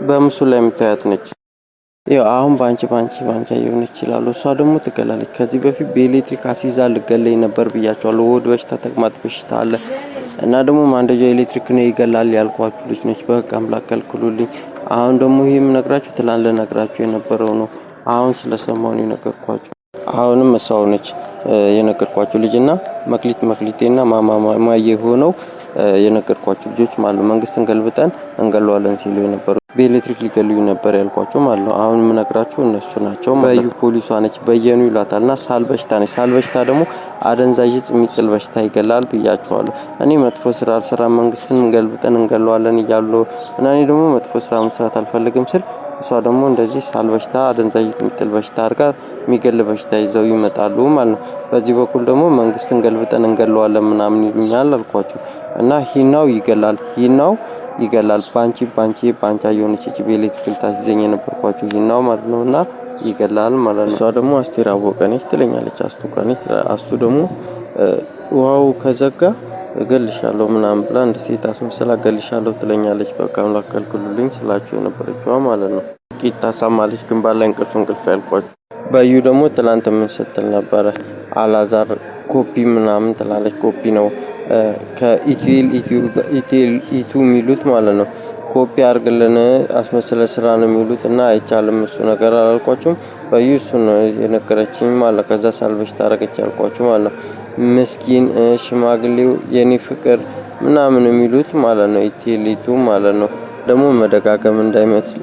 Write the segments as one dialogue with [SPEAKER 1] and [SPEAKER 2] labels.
[SPEAKER 1] በምስሉ ላይ የምታያት ነች። ያው አሁን ባንቺ የሆነች ይችላል። እሷ ደግሞ ትገላለች። ከዚህ በፊት በኤሌክትሪክ አሲዛ ልገለኝ ነበር ብያቸዋለሁ። ሆድ በሽታ ተቅማጥ በሽታ አለ እና ደግሞ ማንደጃ ኤሌክትሪክ ነው ይገላል ያልኳችሁ ልጅ ነች። በቃ አምላክ ከልክሉልኝ። አሁን ደግሞ ይሄም ነግራችሁ ትላንት ለነግራችሁ የነበረው ነው። አሁን ስለሰማሁ ነው የነገርኳችሁ። አሁንም እሷው ነች የነገርኳችሁ ልጅና መክሊቴና ማማማዬ ሆነው የነገርኳችሁ ልጆች ማለት ነው። መንግስትን ገልብጠን እንገለዋለን ሲሉ የነበረው በኤሌክትሪክ ሊገሉኝ ነበር ያልኳችሁ ማለት ነው። አሁን የምነግራችሁ እነሱ ናቸው። በዩ ፖሊሷ ነች በየኑ ይላታልና ሳልበሽታ ነች። ሳልበሽታ ደግሞ አደንዛዥ እጽ የሚጥል በሽታ ይገላል ብያችኋለሁ። እኔ መጥፎ ስራ አልሰራም መንግስትን ገልብጠን እንገለዋለን እያሉ እና እኔ ደግሞ መጥፎ ስራ መስራት አልፈልግም ስል እሷ ደግሞ እንደዚህ ሳልበሽታ አደንዛዥ የሚጥል በሽታ አድርጋ የሚገል በሽታ ይዘው ይመጣሉ ማለት ነው። በዚህ በኩል ደግሞ መንግስትን ገልብጠን እንገለዋለን ምናምን ይሉኛል አልኳችሁ እና ሂናው ይገላል ባንቻ የሆነች እቺ በኤሌክትሪክ ታሲዘኝ የነበርኳችሁ ሂናው ማለት ነውና ይገላል ማለት ነው። እሷ ደግሞ አስቴር አወቀ ነች ትለኛለች። አስቱ ደግሞ ውሃው ከዘጋ እገልሻለሁ ምናምን ብላ እንደ ሴት አስመስላ እገልሻለሁ ትለኛለች። በቃ አምላክ ከልክሉልኝ ስላችሁ የነበረችዋ ማለት ነው። ቂጣ ሳማለች ግንባር ላይ እንቅልፍ ያልኳችሁ። በዩ ደግሞ ትላንት ምን ስትል ነበረ? አላዛር ኮፒ ምናምን ትላለች። ኮፒ ነው ከኢቲኤል ኢቱ የሚሉት ማለት ነው። ኮፒ አርግልን አስመስለ ስራ ነው የሚሉት እና አይቻልም እሱ ነገር አላልኳችሁም? በዩ እሱ ነው የነገረችኝ ማለት። ከዛ ሳልበሽ ታረቀች ያልኳችሁ ማለት ነው። ምስኪን ሽማግሌው የኔ ፍቅር ምናምን የሚሉት ማለት ነው። ኢቲኤሊቱ ማለት ነው። ደግሞ መደጋገም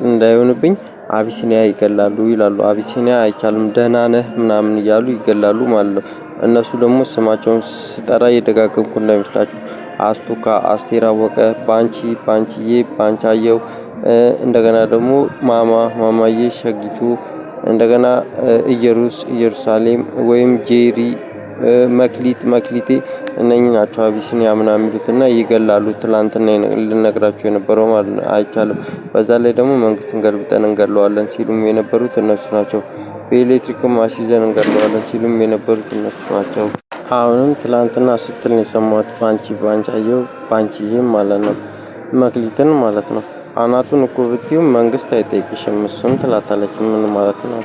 [SPEAKER 1] እንዳይሆንብኝ አቢሲኒያ ይገላሉ ይላሉ። አቢሲኒያ አይቻልም ደህና ነህ ምናምን እያሉ ይገላሉ ማለት ነው። እነሱ ደግሞ ስማቸውን ስጠራ የደጋገምኩ እንዳይመስላችሁ። አስቱካ፣ አስቴር አወቀ፣ ባንቺዬ፣ ባንቻየው፣ እንደገና ደግሞ ማማዬ፣ ሸጊቱ፣ እንደገና ኢየሩሳሌም ወይም ጄሪ፣ መክሊቴ እነኚህ ናቸው አቢሲኒያ ምናምን የሚሉትና ይገላሉ። ትላንትና ልነግራችሁ የነበረው ማለት ነው። አይቻልም። በዛ ላይ ደግሞ መንግስትን ገልብጠን እንገለዋለን ሲሉም የነበሩት እነሱ ናቸው። በኤሌክትሪክም አሲዘን እንገለዋለን ሲሉም የነበሩት እነሱ ናቸው። አሁንም ትላንትና ስትል ነው የሰማሁት። ባንቺዬ ማለት ነው መክሊትን ማለት ነው። አናቱን እኮ ብትዩ መንግስት አይጠይቅሽም እሱን ትላታለች። ምን ማለት ነው?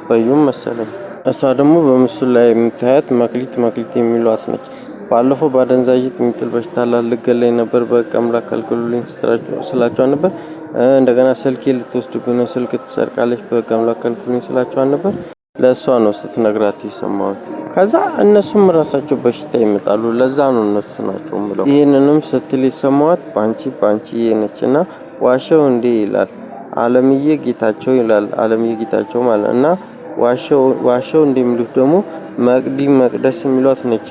[SPEAKER 1] በዩም መሰለኝ። እሷ ደግሞ በምስሉ ላይ የምታያት መክሊት የሚሏት ነች። ባለፈው ባደንዛዥ የሚጥል በሽታ ልገለኝ ነበር በቃ አምላክ ከልክሉልኝ ስላቸው ነበር። እንደገና ስልኬ ልትወስድብኝ ነው ስልክ ትሰርቃለች በቃ አምላክ ከልክሉልኝ ስላቸው ነበር። ለእሷ ነው ስትነግራት የሰማሁት። ከዛ እነሱም ራሳቸው በሽታ ይመጣሉ። ለዛ ነው እነሱ ናቸው ብለው ይሄንንም ስትል የሰማሁት ባንቺ ነችና ዋሸው እንዴ ይላል አለምዬ ጌታቸው ማለት እና ዋሸው እንደሚሉት ደግሞ መቅደስ የሚሏት ነች።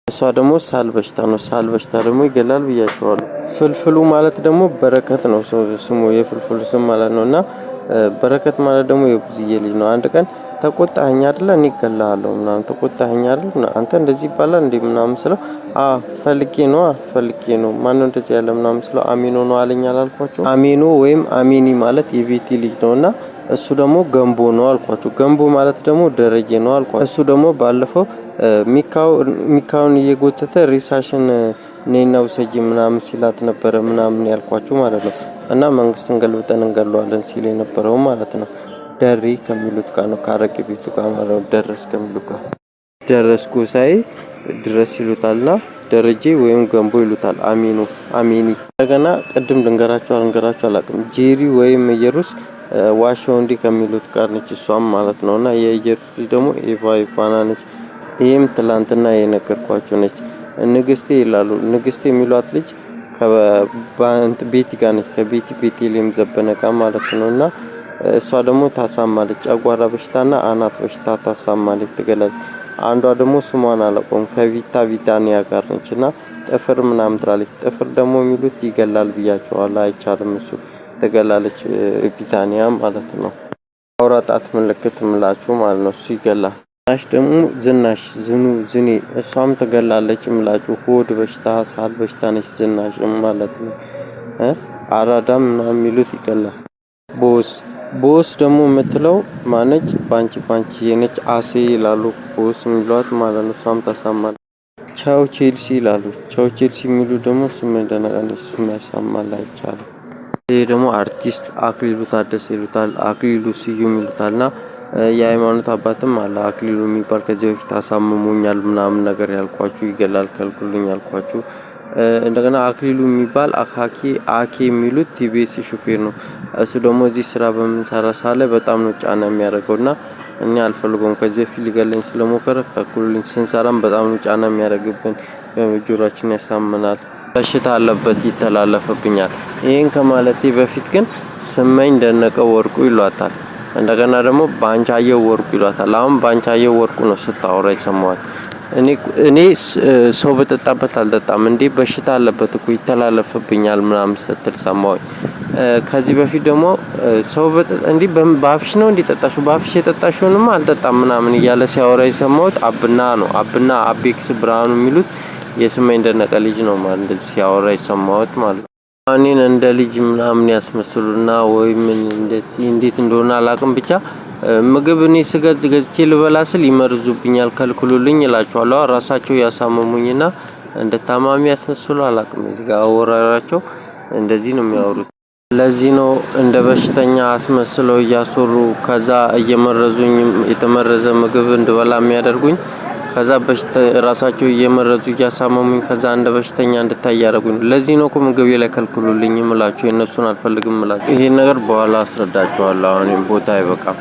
[SPEAKER 1] እሷ ደግሞ ሳልበሽታ ነው። ሳልበሽታ ደግሞ ይገላል ብያቸዋለሁ። ፍልፍሉ ማለት ደግሞ በረከት ነው ስሙ የፍልፍሉ ስም ማለት ነውና በረከት ማለት ደግሞ የብዙዬ ልጅ ነው። አንድ ቀን ተቆጣኸኝ አይደል እኔ እገልሃለሁ ምናምን ተቆጣኸኝ አይደል አንተ እንደዚህ ይባላል እንዴ ምናምን ስለው ፈልጌ ነው ማን ነው እንደዚህ ያለ ምናምን ስለው አሚኖ ነው አለኝ አላልኳችሁ? አሚኖ ወይም አሚኒ ማለት የቤቲ ልጅ ነውና እሱ ደግሞ ገንቦ ነው አልኳችሁ። ገንቦ ማለት ደግሞ ደረጀ ነው አልኳችሁ። እሱ ደግሞ ባለፈው ሚካውን እየጎተተ ሪሳሽን ነይና ውሰጂ ምናምን ሲላት ነበረ ምናምን ያልኳችሁ ማለት ነው። እና መንግስትን ገልብጠን እንገለዋለን ሲል የነበረው ማለት ነው። ደሪ ከሚሉት ጋር ነው ካረቂ ቤቱ ጋር ማለት ነው። ደረስ ከሚሉት ጋር ደረስኩ ሳይ ድረስ ይሉታልና ደረጀ ወይም ገንቦ ይሉታል። አሚኒ እንደገና ቅድም ልንገራችሁ አላውቅም። ጄሪ ወይም ኢየሩስ ዋሻው እንዲ ከሚሉት ጋር ነች እሷም ማለት ነውና የኢየሩስ ደግሞ ኢቫና ነች። ይሄም ትላንትና የነገርኳችሁ ነች። ንግስቴ ይላሉ። ንግስቴ የሚሏት ልጅ ቤቲ ጋር ነች። ቤቴሌም ዘበነ ጋር ማለት ነውና እሷ ደግሞ ታሳማለች። ጨጓራ በሽታና አናት በሽታ ታሳማለች፣ ትገላለች። አንዷ ደግሞ ስሟን አላውቀውም ቪታኒያ ጋር ነችና ጥፍር ምናምን ትላለች። ጥፍር ደግሞ የሚሉት ይገላል ብያቸዋለሁ። አይቻልም እሱ ትገላለች ቪታኒያ ማለት ነው። አውራጣት ምልክት ምላችሁ ማለት ነው። እሱ ይገላል። ደግሞ ዝኔ እሷም ትገላለች ምላችሁ። ሆድ በሽታ ሳል በሽታ ነች ዝናሽ ማለት ነው። አራዳም ምናምን የሚሉት ይገላል። ቦስ ደግሞ የምትለው ማነች? ባንቺ የነች አሴ ይላሉ። ቦስ የሚሏት ማለት ነው። እሷም ታሳማለች። ቻው ቼልሲ ይላሉ። ቻው ቼልሲ የሚሉ ደግሞ ስም እንደነቀነች ስም ያሳማል። አይቻልም። ይሄ ደግሞ አርቲስት አክሊሉ ታደሰ ይሉታል፣ አክሊሉ ስዩም ይሉታልና የሃይማኖት አባትም አለ አክሊሉ የሚባል ከዚህ በፊት አሳምሞኛል ምናምን ነገር ያልኳችሁ ይገላል ከልኩልኝ ያልኳችሁ። እንደገና አክሊሉ የሚባል አኬ የሚሉት ቲቢኤስ ሹፌር ነው። እሱ ደግሞ እዚህ ስራ በምንሰራ ሳለ በጣም ነው ጫና የሚያደርገውና እኔ አልፈልገውም። ከዚህ በፊት ሊገለኝ ስለሞከረ ከልኩልኝ ስንሰራም በጣም ነው ጫና የሚያደርግብን፣ ጆሮአችን ያሳምናል፣ በሽታ አለበት ይተላለፍብኛል። ይሄን ከማለቴ በፊት ግን ስመኝ ደነቀው ወርቁ ይሏታል። እንደገና ደግሞ ባንቻየው ወርቁ ይሏታል። አሁን ባንቻየው ወርቁ ነው ስታወራ ይሰማዋል። እኔ ሰው በጠጣበት አልጠጣም እንዴ በሽታ አለበት እኮ ይተላለፍብኛል ምናምን ስትል ሰማሁኝ። ከዚህ በፊት ደግሞ ሰው እንዴ ባፍሽ ነው እንዴ ጠጣሽው ባፍሽ የጠጣሽውንማ አልጠጣም ምናምን እያለ ሲያወራ የሰማሁት አብና ነው። አብና አቤክስ ብርሃኑ የሚሉት የስመኝ ደነቀ ልጅ ነው ማለት እንደዚህ ሲያወራ የሰማሁት ማለት ነው። እኔን እንደ ልጅ ምናምን ያስመስሉና ወይ ምን እንዴት እንደሆነ አላውቅም። ብቻ ምግብ እኔ ገዝቼ ልበላ ስል ይመርዙብኛል ከልክሉልኝ እላቸዋለሁ። ራሳቸው ያሳመሙኝና እንደ ታማሚ ያስመስሉ አላውቅም። እዚህ ጋር አወራራቸው እንደዚህ ነው የሚያወሩት። ለዚህ ነው እንደ በሽተኛ አስመስለው እያሰሩ ከዛ እየመረዙኝ የተመረዘ ምግብ እንድበላ የሚያደርጉኝ። ከዛ ራሳቸው እየመረዙ እያሳመሙኝ ከዛ እንደ በሽተኛ እንድታይ ያደርጉኝ። ለዚህ ነው እኮ ምግብ ላይ ከልክሉልኝ እምላችሁ፣ የነሱን አልፈልግም እምላችሁ። ይሄን ነገር በኋላ አስረዳቸዋለሁ። አሁን ቦታ አይበቃም።